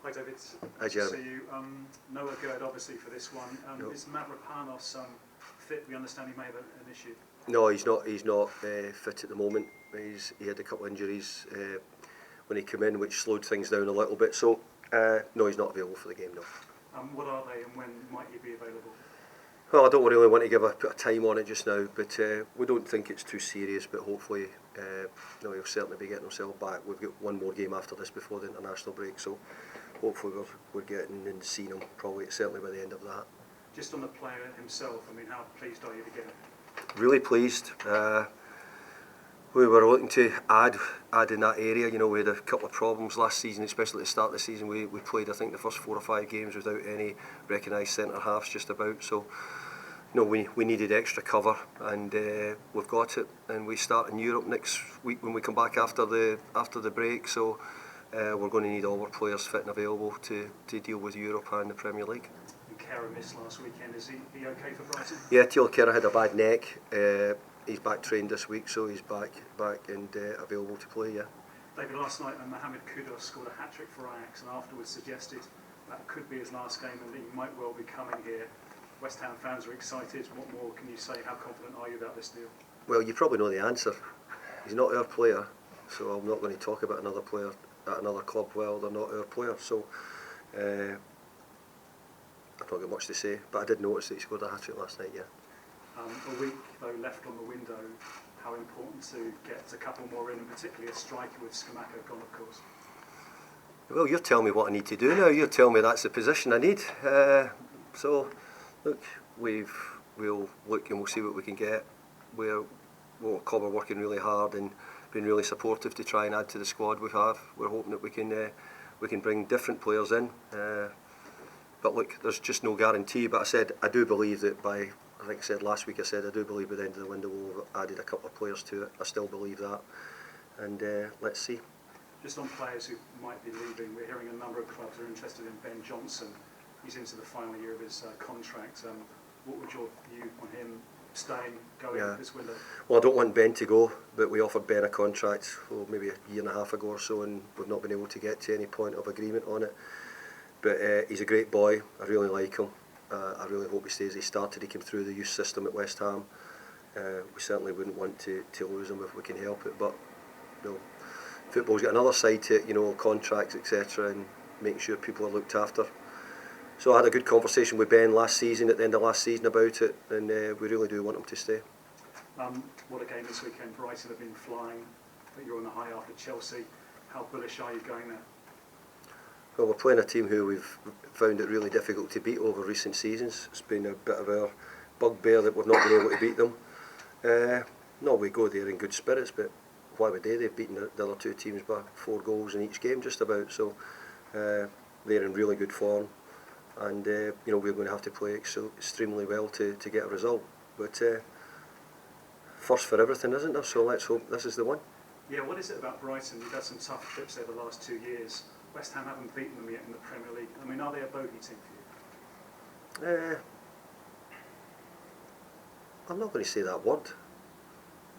Hi David, Hi nice to Jeremy. see you. Noah Gerd obviously for this one. No. Is Mavropanos fit? We understand he may have an issue. No, he's not. He's not fit at the moment. He had a couple of injuries when he came in, which slowed things down a little bit. So no, he's not available for the game. No. What are they, and when might he be available? Well, I don't really want to put a time on it just now, but we don't think it's too serious. But hopefully, he'll certainly be getting himself back. We've got one more game after this before the international break, so hopefully we're getting and seeing him probably certainly by the end of that. Just on the player himself, I mean, how pleased are you to get him? Really pleased. We were looking to add in that area. We had a couple of problems last season, especially at the start of the season. We played, I think, the first 4 or 5 games without any recognised centre halves just about. So, we needed extra cover, and we've got it. And we start in Europe next week when we come back after the break. So, we're going to need all our players fit and available to deal with Europe and the Premier League. Kera missed last weekend. Is he okay for Brighton? Yeah, Teal Kera had a bad neck. He's back trained this week, so he's back and available to play. Yeah. David, last night Mohamed Kudos scored a hat-trick for Ajax, and afterwards suggested that could be his last game, and he might well be coming here. West Ham fans are excited. What more can you say? How confident are you about this deal? Well, you probably know the answer. He's not our player, so I'm not going to talk about another player at another club while they're not our player. So. I've not got much to say, but I did notice that he scored a hat-trick last night, yeah. A week, though, left on the window. How important to get a couple more in, and particularly a striker with Scamacca gone, of course? Well, you're telling me what I need to do now. You're telling me that's the position I need. So, look, we'll look and we'll see what we can get. Club are working really hard and been really supportive to try and add to the squad we have. We're hoping that we can bring different players in. But look, there's just no guarantee. But I do believe that I think I said last week, I do believe by the end of the window we'll have added a couple of players to it. I still believe that. And let's see. Just on players who might be leaving, we're hearing a number of clubs are interested in Ben Johnson. He's into the final year of his contract. What would your view on him staying, going this window? Well, I don't want Ben to go, but we offered Ben a contract maybe a year and a half ago or so, and we've not been able to get to any point of agreement on it. But he's a great boy. I really like him. I really hope he stays. He came through the youth system at West Ham. We certainly wouldn't want to lose him if we can help it. But football's got another side to it, contracts, etc., and making sure people are looked after. So I had a good conversation with Ben at the end of last season about it, and we really do want him to stay. What a game this weekend. Brighton have been flying, but you're on the high after Chelsea. How bullish are you going there? Well, we're playing a team who we've found it really difficult to beat over recent seasons. It's been a bit of our bugbear that we've not been able to beat them. No, we go there in good spirits, but why would they? They've beaten the other 2 teams by 4 goals in each game just about. So they're in really good form, and we're going to have to play extremely well to get a result. But first for everything, isn't there? So let's hope this is the one. Yeah, what is it about Brighton? You've had some tough trips there the last 2 years. West Ham haven't beaten them yet in the Premier League. I mean, are they a bogey team for you? I'm not going to say that word.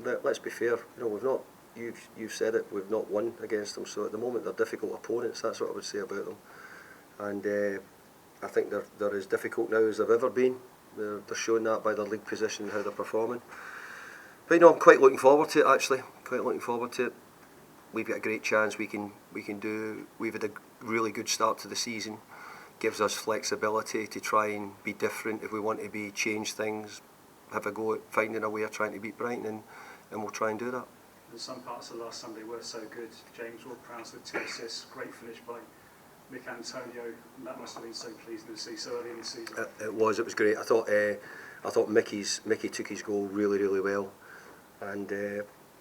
But let's be fair. We've not. You've said it. We've not won against them. So at the moment, they're difficult opponents. That's what I would say about them. And I think they're as difficult now as they've ever been. They're showing that by their league position and how they're performing. But I'm quite looking forward to it. Actually, quite looking forward to it. We've got a great chance. We can do. We've had a really good start to the season. Gives us flexibility to try and be different if we want to change things. Have a go at finding a way of trying to beat Brighton, and we'll try and do that. And some parts of last Sunday were so good. James Ward-Prowse with 2 assists. Great finish by Mick Antonio. And that must have been so pleasing to see so early in the season. It was great. I thought Mickey took his goal really, really well, and.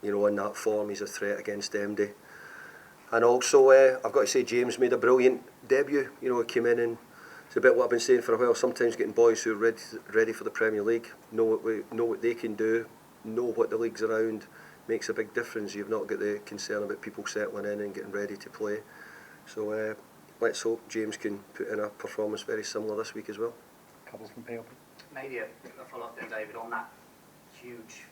In that form, he's a threat against MD. And also, I've got to say, James made a brilliant debut. He came in, and it's a bit what I've been saying for a while. Sometimes getting boys who are ready for the Premier League, know what they can do, know what the league's around, makes a big difference. You've not got the concern about people settling in and getting ready to play. So let's hope James can put in a performance very similar this week as well. Couple from PLP. Maybe a follow-up then, David, on that huge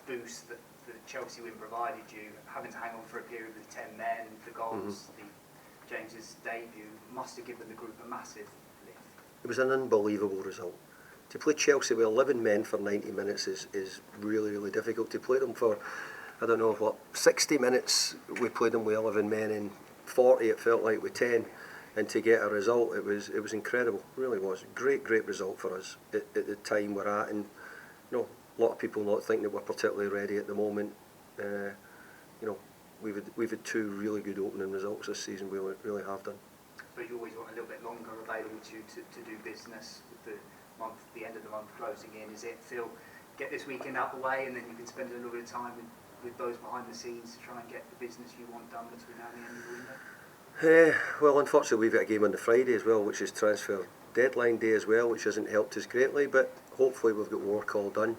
boost that the Chelsea win provided you, having to hang on for a period with 10 men, the goals, the James's debut must have given the group a massive lift. It was an unbelievable result. To play Chelsea with 11 men for 90 minutes is really, really difficult. To play them for, I don't know what, 60 minutes we played them with 11 men, and 40 it felt like with 10, and to get a result, it was incredible. It really was. Great result for us at the time we're at, and you know, a lot of people not think that we're particularly ready at the moment. You know, we've had two really good opening results this season. We really have done. But you always want a little bit longer available to do business with the end of the month closing in. Is it feel get this weekend out the way, and then you can spend a little bit of time with those behind the scenes to try and get the business you want done between now and the end of the window? Well, unfortunately, we've got a game on the Friday as well, which is transfer deadline day as well, which hasn't helped us greatly. But hopefully, we've got work all done.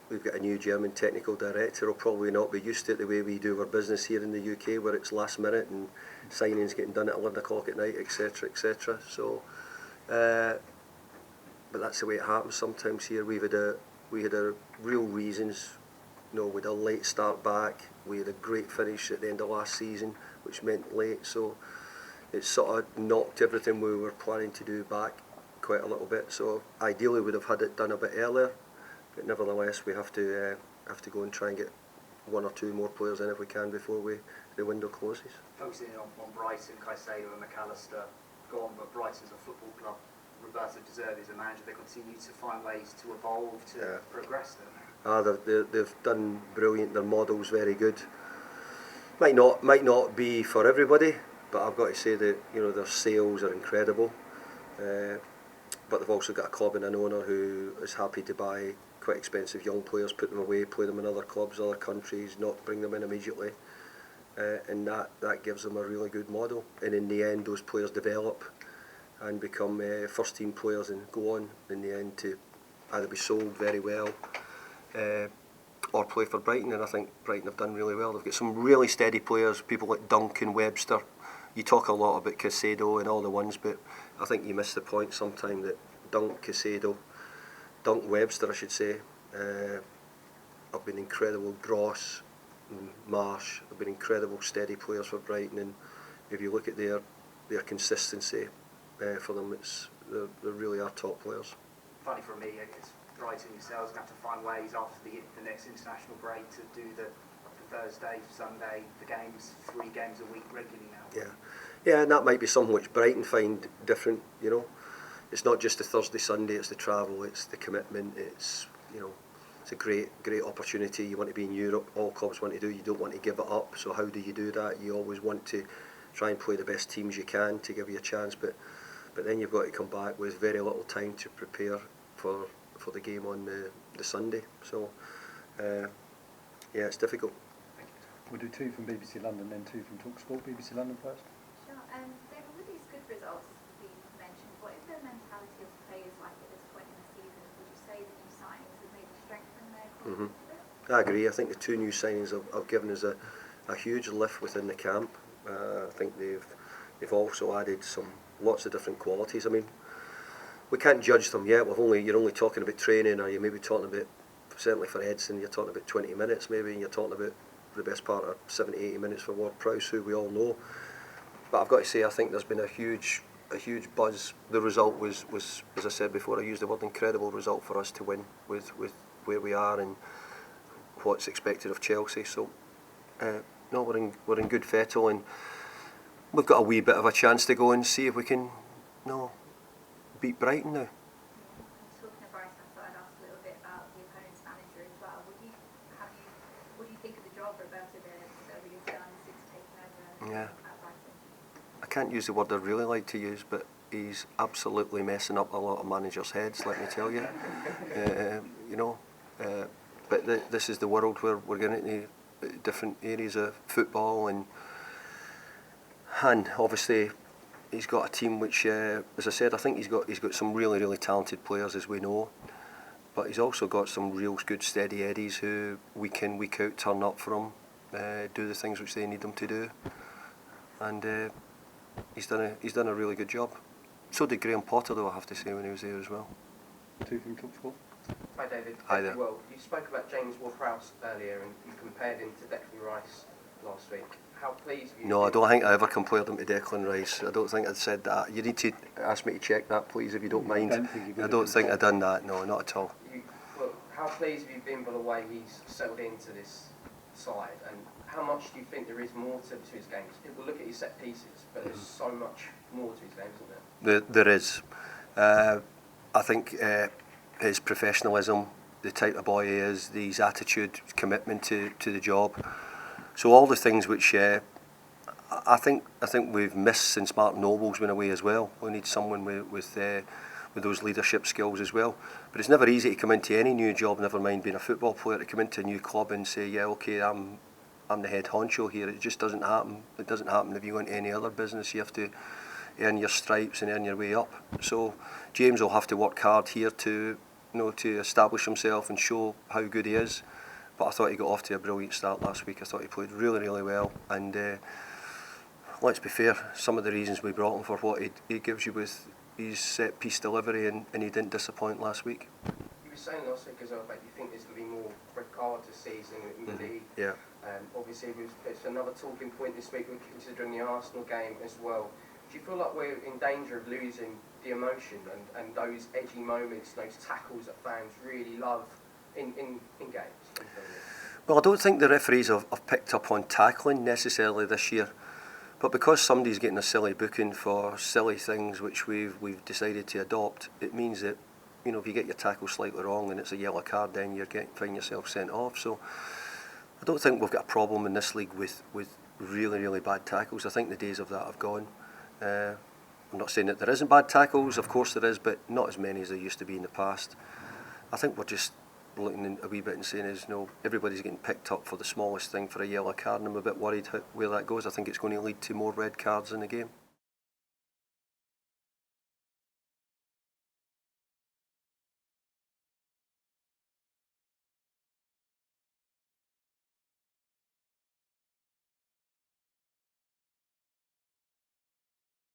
We've got a new German technical director. Will probably not be used to it the way we do our business here in the UK, where it's last minute and signings getting done at 11 o'clock at night, etc., etc. So, but that's the way it happens sometimes here. We had a real reasons. You know, we had a late start back. We had a great finish at the end of last season, which meant late. So it sort of knocked everything we were planning to do back quite a little bit. So ideally, we'd have had it done a bit earlier. But nevertheless, we have to go and try and get one or two more players in if we can before the window closes. Focusing on Brighton, Caicedo and McAllister gone, but Brighton's a football club. Roberto De Zerbi is a manager. They continue to find ways to evolve, to progress them. They've done brilliant. Their model's very good. Might not be for everybody, but I've got to say that their sales are incredible. But they've also got a club and an owner who is happy to buy quite expensive young players, put them away, play them in other clubs, other countries, not bring them in immediately, and that gives them a really good model. And in the end, those players develop and become first team players and go on in the end to either be sold very well or play for Brighton. And I think Brighton have done really well. They've got some really steady players, people like Dunk and Webster. You talk a lot about Caicedo and all the ones, but I think you miss the point sometime that Webster I should say, have been incredible. Gross, Marsh have been incredible steady players for Brighton, and if you look at their consistency for them, they really are top players. Funny for me, it's Brighton yourselves going to have to find ways after the next international break to do the Thursday, Sunday, the games, 3 games a week regularly now. Yeah, and that might be something which Brighton find different. It's not just the Thursday, Sunday. It's the travel. It's the commitment. It's it's a great opportunity. You want to be in Europe. All clubs want to do. You don't want to give it up. So how do you do that? You always want to try and play the best teams you can to give you a chance. But then you've got to come back with very little time to prepare for the game on the Sunday. So it's difficult. We'll do 2 from BBC London, then 2 from TalkSport. BBC London first. Sure. David, with these good results being mentioned, what is the mentality of players like at this point in the season? Would you say the new signings have maybe strengthened their confidence? I agree. I think the 2 new signings have given us a huge lift within the camp. I think they've also added lots of different qualities. I mean, we can't judge them yet. You're only talking about training, or you maybe talking about, certainly for Edson, you're talking about 20 minutes maybe, and you're talking about the best part of 70-80 minutes for Ward-Prowse, who we all know. But I've got to say, I think there's been a huge buzz. The result was, as I said before, I used the word incredible result for us to win with where we are and what's expected of Chelsea. So no, we're in good fettle, and we've got a wee bit of a chance to go and see if we can beat Brighton now. Talking of Brighton, I thought I'd ask a little bit about the opponent's manager as well. What do you think of the job Roberto De Zerbi has done since taking over at Brighton? I can't use the word I really like to use, but he's absolutely messing up a lot of managers' heads, let me tell you. But this is the world where we're getting into different areas of football, and obviously he's got a team which, as I said, I think he's got some really, really talented players, as we know, but he's also got some real good steady eddies who week in, week out turn up for him, do the things which they need them to do, and he's done a really good job. So did Graham Potter, though, I have to say, when he was there as well. 2 from TalkSport. Hi David. Hi there. Well, you spoke about James Ward-Prowse earlier, and you compared him to Declan Rice last week. how pleased have you No, I been? don't think I ever compared him to Declan Rice. I don't think I'd said that. You need to ask me to check that, please, if you don't mind. I don't think I've done that. No, not at all. Well, how pleased have you been by the way he's settled into this side, and how much do you think there is more to his game? 'Cause people look at his set pieces, but there's so much more to his game, isn't there? There is. I think his professionalism, the type of boy he is, his attitude, commitment to the job. So all the things which I think we've missed since Martin Noble's went away as well. We need someone with those leadership skills as well. But it's never easy to come into any new job, never mind being a football player, to come into a new club and say, yeah, okay, I'm the head honcho here. It just doesn't happen. It doesn't happen if you go into any other business. You have to earn your stripes and earn your way up. So James will have to work hard here to establish himself and show how good he is. But I thought he got off to a brilliant start last week. I thought he played really, really well. And let's be fair, some of the reasons we brought him for what he gives you with his set piece delivery, and he didn't disappoint last week. You were saying last week as well that you think there's going to be more red cards this season in the league. Yeah. Obviously, it's another talking point this week. We're considering the Arsenal game as well. Do you feel like we're in danger of losing the emotion and those edgy moments, those tackles that fans really love in games? Well, I don't think the referees have picked up on tackling necessarily this year, but because somebody's getting a silly booking for silly things which we've decided to adopt, it means that if you get your tackle slightly wrong and it's a yellow card, then you find yourself sent off. So I don't think we've got a problem in this league with really, really bad tackles. I think the days of that have gone. I'm not saying that there isn't bad tackles, of course there is, but not as many as there used to be in the past. I think we're just looking a wee bit and saying everybody's getting picked up for the smallest thing for a yellow card, and I'm a bit worried where that goes. I think it's going to lead to more red cards in the game.